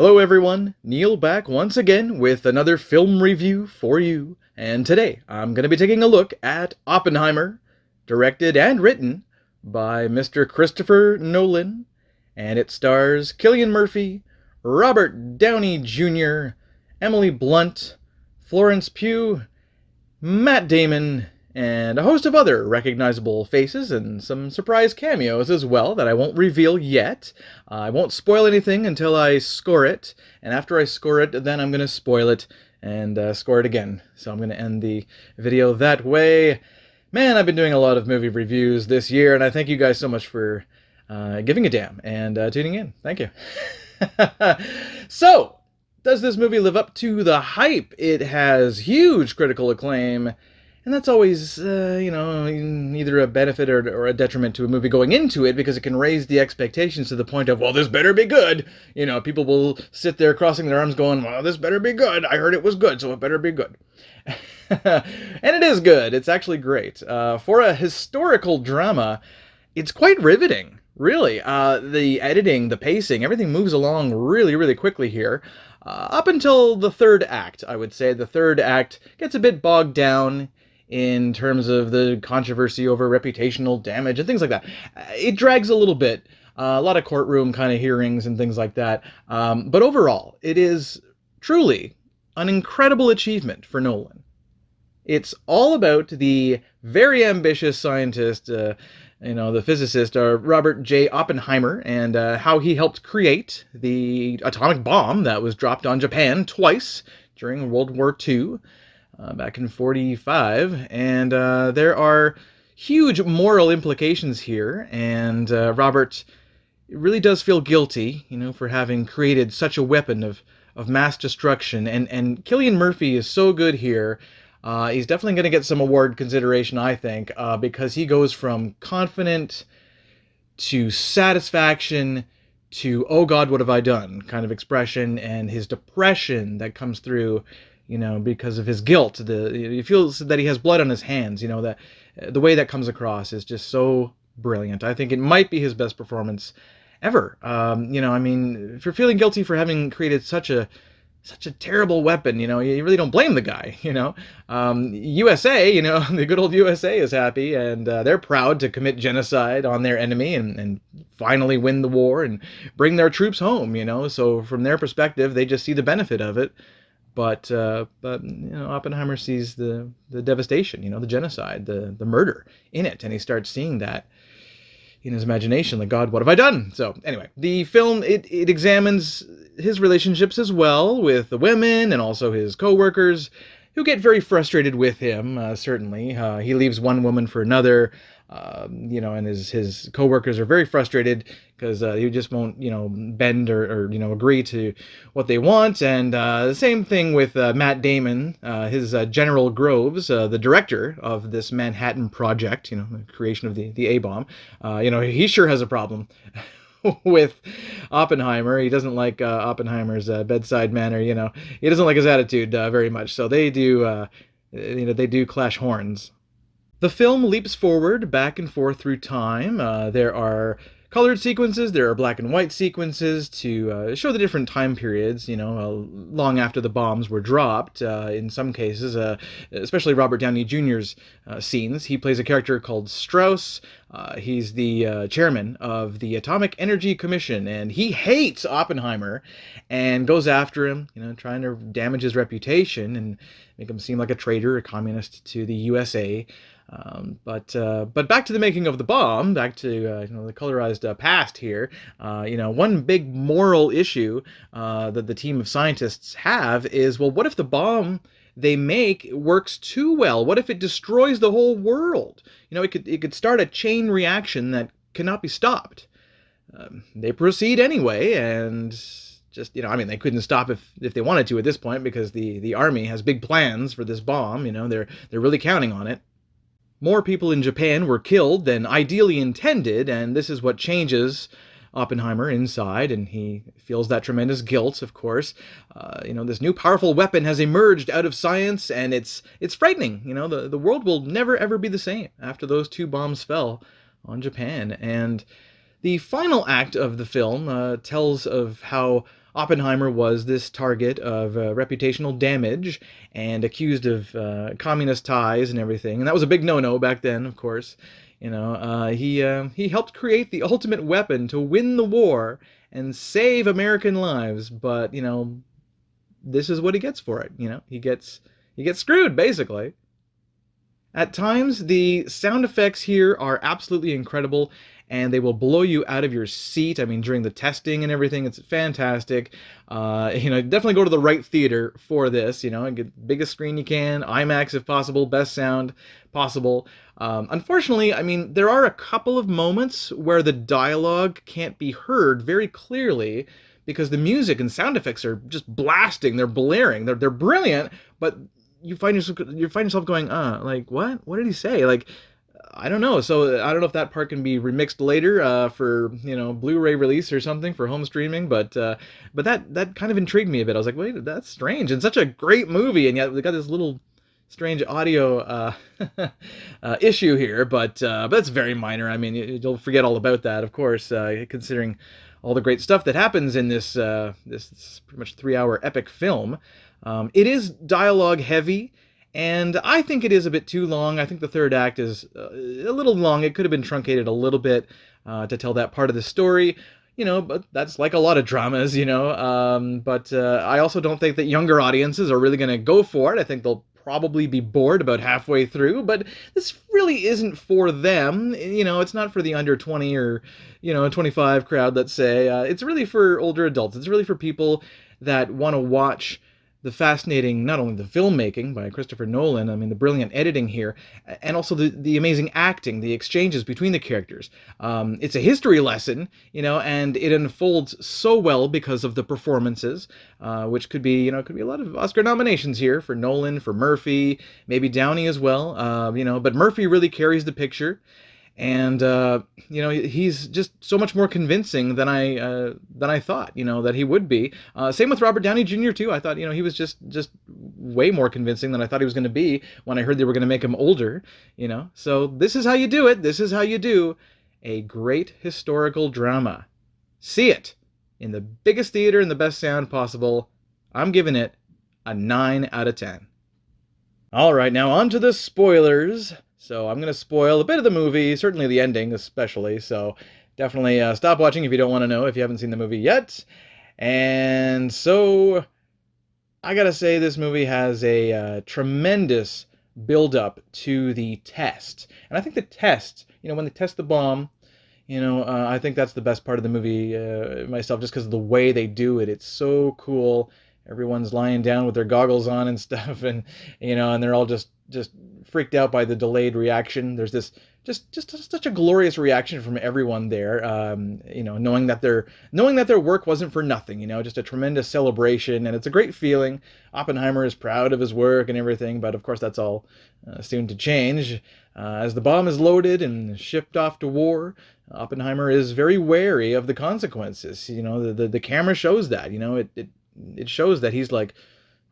Hello everyone, Neil back once again with another film review for you, and today I'm going to be taking a look at Oppenheimer, directed and written by Mr. Christopher Nolan, and it stars Cillian Murphy, Robert Downey Jr., Emily Blunt, Florence Pugh, Matt Damon, and a host of other recognizable faces and some surprise cameos as well that I won't reveal yet. I won't spoil anything until I score it, and after I score it, then I'm going to spoil it and score it again. So I'm going to end the video that way. Man, I've been doing a lot of movie reviews this year, and I thank you guys so much for giving a damn and tuning in. Thank you. So, does this movie live up to the hype? It has huge critical acclaim, and that's always, either a benefit or a detriment to a movie going into it, because it can raise the expectations to the point of, well, this better be good. You know, people will sit there crossing their arms going, well, this better be good. I heard it was good, so it better be good. And it is good. It's actually great. For a historical drama, it's quite riveting, really. The editing, the pacing, everything moves along really, really quickly here. Up until the third act, I would say. The third act gets a bit bogged down in terms of the controversy over reputational damage and things like that. It drags a little bit. A lot of courtroom kind of hearings and things like that. But overall, it is truly an incredible achievement for Nolan. It's all about the very ambitious scientist, the physicist, Robert J. Oppenheimer, and how he helped create the atomic bomb that was dropped on Japan twice during World War II. Back in 1945, and there are huge moral implications here, and Robert really does feel guilty, for having created such a weapon of mass destruction, and Cillian Murphy is so good here. He's definitely going to get some award consideration, I think, because he goes from confident to satisfaction to, oh God, what have I done, kind of expression, and his depression that comes through, because of his guilt. He feels that he has blood on his hands. That the way that comes across is just so brilliant. I think it might be his best performance ever. If you're feeling guilty for having created such a terrible weapon, you really don't blame the guy. USA, the good old USA is happy, and they're proud to commit genocide on their enemy and finally win the war and bring their troops home. So from their perspective, they just see the benefit of it. But Oppenheimer sees the devastation, the genocide, the murder in it, and he starts seeing that in his imagination, like, God, what have I done? So anyway, the film, it examines his relationships as well with the women and also his co-workers, who get very frustrated with him, certainly. He leaves one woman for another, and his co-workers are very frustrated because he just won't, bend or agree to what they want. And the same thing with Matt Damon, his General Groves, the director of this Manhattan Project, the creation of the A-bomb. He sure has a problem with Oppenheimer. He doesn't like Oppenheimer's bedside manner. He doesn't like his attitude very much. So they do, they do clash horns. The film leaps forward back and forth through time. There are colored sequences, there are black and white sequences to show the different time periods, long after the bombs were dropped. In some cases, especially Robert Downey Jr.'s scenes, he plays a character called Strauss. He's the chairman of the Atomic Energy Commission, and he hates Oppenheimer and goes after him, trying to damage his reputation and make him seem like a traitor, a communist to the USA. But back to the making of the bomb, back to the colorized past here. One big moral issue that the team of scientists have is, well, what if the bomb they make works too well? What if it destroys the whole world? It could start a chain reaction that cannot be stopped. They proceed anyway, and just, they couldn't stop if they wanted to at this point, because the army has big plans for this bomb. They're really counting on it. More people in Japan were killed than ideally intended, and this is what changes Oppenheimer inside, and he feels that tremendous guilt, of course. This new powerful weapon has emerged out of science, and it's frightening. The world will never, ever be the same after those two bombs fell on Japan. And the final act of the film tells of how Oppenheimer was this target of reputational damage and accused of communist ties and everything, and that was a big no-no back then, of course. He helped create the ultimate weapon to win the war and save American lives, but this is what he gets for it. He gets screwed basically. At times, the sound effects here are absolutely incredible, and they will blow you out of your seat. I mean, during the testing and everything, it's fantastic. Definitely go to the right theater for this. Get the biggest screen you can, IMAX if possible, best sound possible. Unfortunately, I mean, there are a couple of moments where the dialogue can't be heard very clearly because the music and sound effects are just blasting. They're blaring. They're brilliant, but you find yourself going, like what? What did he say? Like, I don't know. So I don't know if that part can be remixed later for Blu-ray release or something for home streaming. But that kind of intrigued me a bit. I was like, wait, that's strange. And such a great movie, and yet we got this little strange audio issue here. But that's very minor. I mean, you'll forget all about that, of course, considering all the great stuff that happens in this pretty much 3-hour epic film. It is dialogue heavy, and I think it is a bit too long. I think the third act is a little long. It could have been truncated a little bit to tell that part of the story, but that's like a lot of dramas. But I also don't think that younger audiences are really going to go for it. I think they'll probably be bored about halfway through, but this really isn't for them. It's not for the under 20 or 25 crowd, let's say. It's really for older adults. It's really for people that want to watch the fascinating, not only the filmmaking by Christopher Nolan, I mean the brilliant editing here, and also the amazing acting, the exchanges between the characters. It's a history lesson, and it unfolds so well because of the performances, which could be a lot of Oscar nominations here for Nolan, for Murphy, maybe Downey as well. But Murphy really carries the picture. And he's just so much more convincing than I thought, that he would be. Same with Robert Downey Jr. too. I thought, he was just way more convincing than I thought he was going to be when I heard they were going to make him older. So this is how you do it. This is how you do a great historical drama. See it in the biggest theater and the best sound possible. I'm giving it a 9 out of 10. All right, now on to the spoilers. So I'm going to spoil a bit of the movie, certainly the ending especially, so definitely stop watching if you don't want to know, if you haven't seen the movie yet. And so I gotta say this movie has a tremendous build-up to the test. And I think the test, when they test the bomb, I think that's the best part of the movie myself, just because of the way they do it. It's so cool. Everyone's lying down with their goggles on and stuff, and and they're all just freaked out by the delayed reaction. There's this just such a glorious reaction from everyone there. Knowing that their work wasn't for nothing. Just a tremendous celebration, and it's a great feeling. Oppenheimer is proud of his work and everything, but of course that's all soon to change. As the bomb is loaded and shipped off to war, Oppenheimer is very wary of the consequences. The camera shows that. It shows that he's like,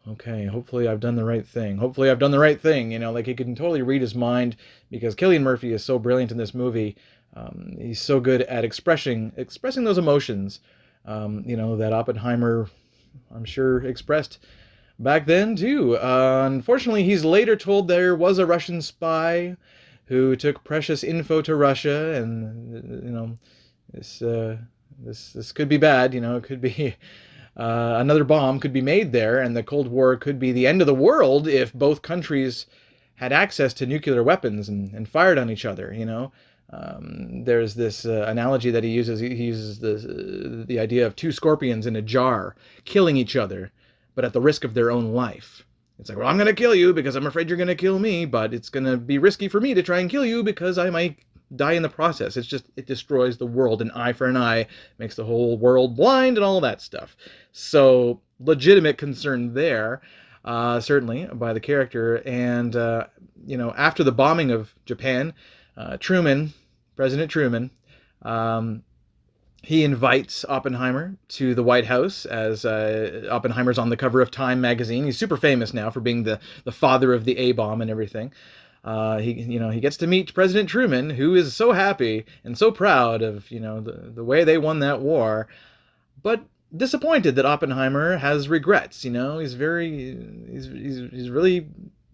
okay, hopefully I've done the right thing. Hopefully I've done the right thing. Like he can totally read his mind, because Cillian Murphy is so brilliant in this movie. He's so good at expressing those emotions, that Oppenheimer, I'm sure, expressed back then too. Unfortunately, he's later told there was a Russian spy who took precious info to Russia, and this could be bad. It could be. Another bomb could be made there, and the Cold War could be the end of the world if both countries had access to nuclear weapons and fired on each other. There's this analogy that he uses. He uses the idea of two scorpions in a jar killing each other, but at the risk of their own life. It's like, well, I'm going to kill you because I'm afraid you're going to kill me, but it's going to be risky for me to try and kill you because I might die in the process. It destroys the world. An eye for an eye makes the whole world blind and all that stuff. So legitimate concern there, certainly by the character. And after the bombing of Japan, President Truman, he invites Oppenheimer to the White House as Oppenheimer's on the cover of Time magazine. He's super famous now for being the father of the A-bomb and everything. He gets to meet President Truman, who is so happy and so proud of the way they won that war. But disappointed that Oppenheimer has regrets. He's really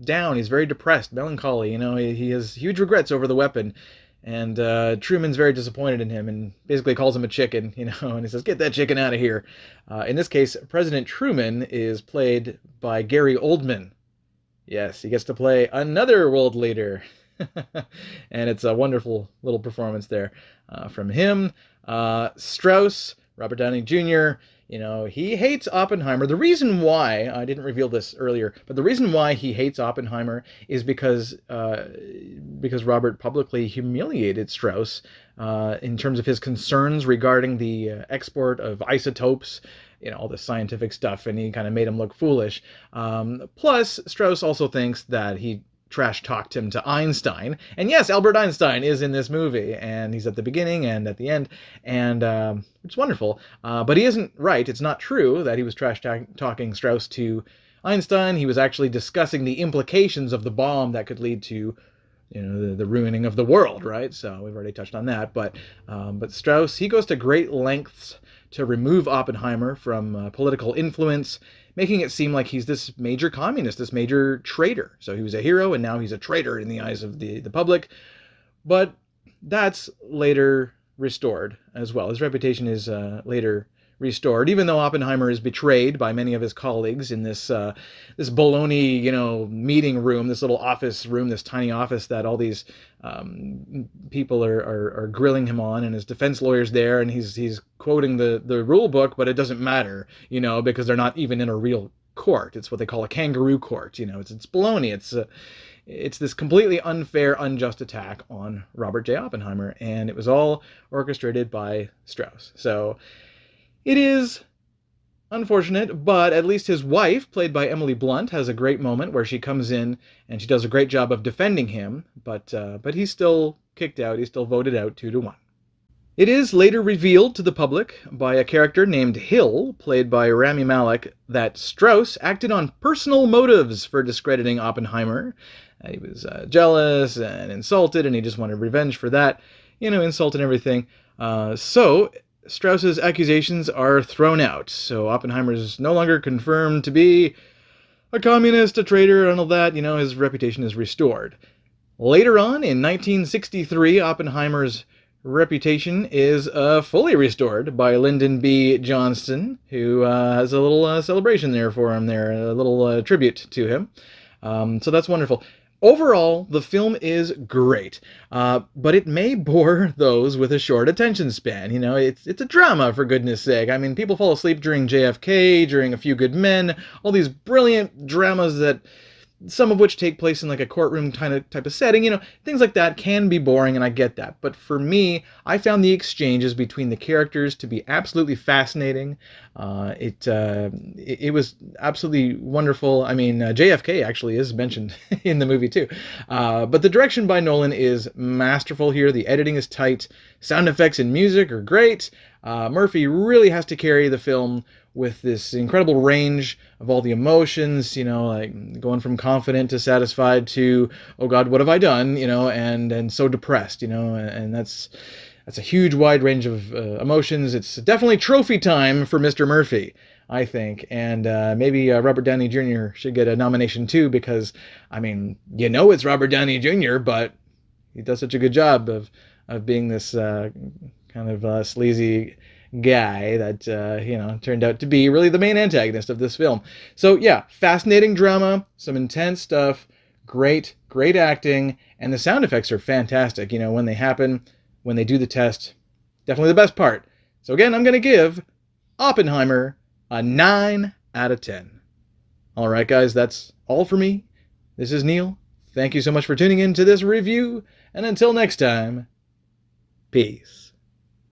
down. He's very depressed, melancholy. He has huge regrets over the weapon, and Truman's very disappointed in him and basically calls him a chicken. And he says, "Get that chicken out of here." In this case, President Truman is played by Gary Oldman. Yes, he gets to play another world leader. And it's a wonderful little performance there from him. Strauss, Robert Downey Jr., he hates Oppenheimer. The reason why, I didn't reveal this earlier, but the reason why he hates Oppenheimer is because Robert publicly humiliated Strauss in terms of his concerns regarding the export of isotopes, all the scientific stuff, and he kind of made him look foolish. Plus, Strauss also thinks that he trash talked him to Einstein. And yes, Albert Einstein is in this movie, and he's at the beginning and at the end, and it's wonderful. But he isn't right. It's not true that he was trash talking Strauss to Einstein. He was actually discussing the implications of the bomb that could lead to the ruining of the world, right? So we've already touched on that. But Strauss, he goes to great lengths to remove Oppenheimer from political influence, making it seem like he's this major communist, this major traitor. So he was a hero, and now he's a traitor in the eyes of the public. But that's later restored as well. His reputation is later restored, even though Oppenheimer is betrayed by many of his colleagues in this baloney, meeting room, this little office room, this tiny office that all these people are grilling him on, and his defense lawyer's there, and he's quoting the rule book, but it doesn't matter, because they're not even in a real court. It's what they call a kangaroo court. It's baloney. It's this completely unfair, unjust attack on Robert J. Oppenheimer, and it was all orchestrated by Strauss. So it is unfortunate, but at least his wife, played by Emily Blunt, has a great moment where she comes in and she does a great job of defending him, but he's still kicked out. He's still voted out 2-1. It is later revealed to the public by a character named Hill, played by Rami Malek, that Strauss acted on personal motives for discrediting Oppenheimer. He was jealous and insulted, and he just wanted revenge for that, insult and everything. So Strauss's accusations are thrown out. So Oppenheimer is no longer confirmed to be a communist, a traitor, and all that. His reputation is restored. Later on, in 1963, Oppenheimer's reputation is fully restored by Lyndon B. Johnson, who has a little celebration there for him there, a little tribute to him. So that's wonderful. Overall, the film is great, but it may bore those with a short attention span. It's a drama, for goodness sake. I mean, people fall asleep during JFK, during A Few Good Men, all these brilliant dramas that some of which take place in like a courtroom type of setting, things like that can be boring, and I get that. But for me, I found the exchanges between the characters to be absolutely fascinating. It was absolutely wonderful. I mean, JFK actually is mentioned in the movie too. But the direction by Nolan is masterful here. The editing is tight. Sound effects and music are great. Murphy really has to carry the film with this incredible range of all the emotions, like going from confident to satisfied to, oh God, what have I done, and so depressed, and that's a huge wide range of emotions. It's definitely trophy time for Mr. Murphy, I think, and maybe Robert Downey Jr. should get a nomination too, because, I mean, it's Robert Downey Jr., but he does such a good job of being this kind of sleazy guy that turned out to be really the main antagonist of this film. So yeah, fascinating drama, some intense stuff, great acting, and the sound effects are fantastic. When they happen, when they do the test, definitely the best part. So again, I'm going to give Oppenheimer a 9 out of 10. All right, guys, that's all for me. This is Neil. Thank you so much for tuning in to this review, and until next time, peace.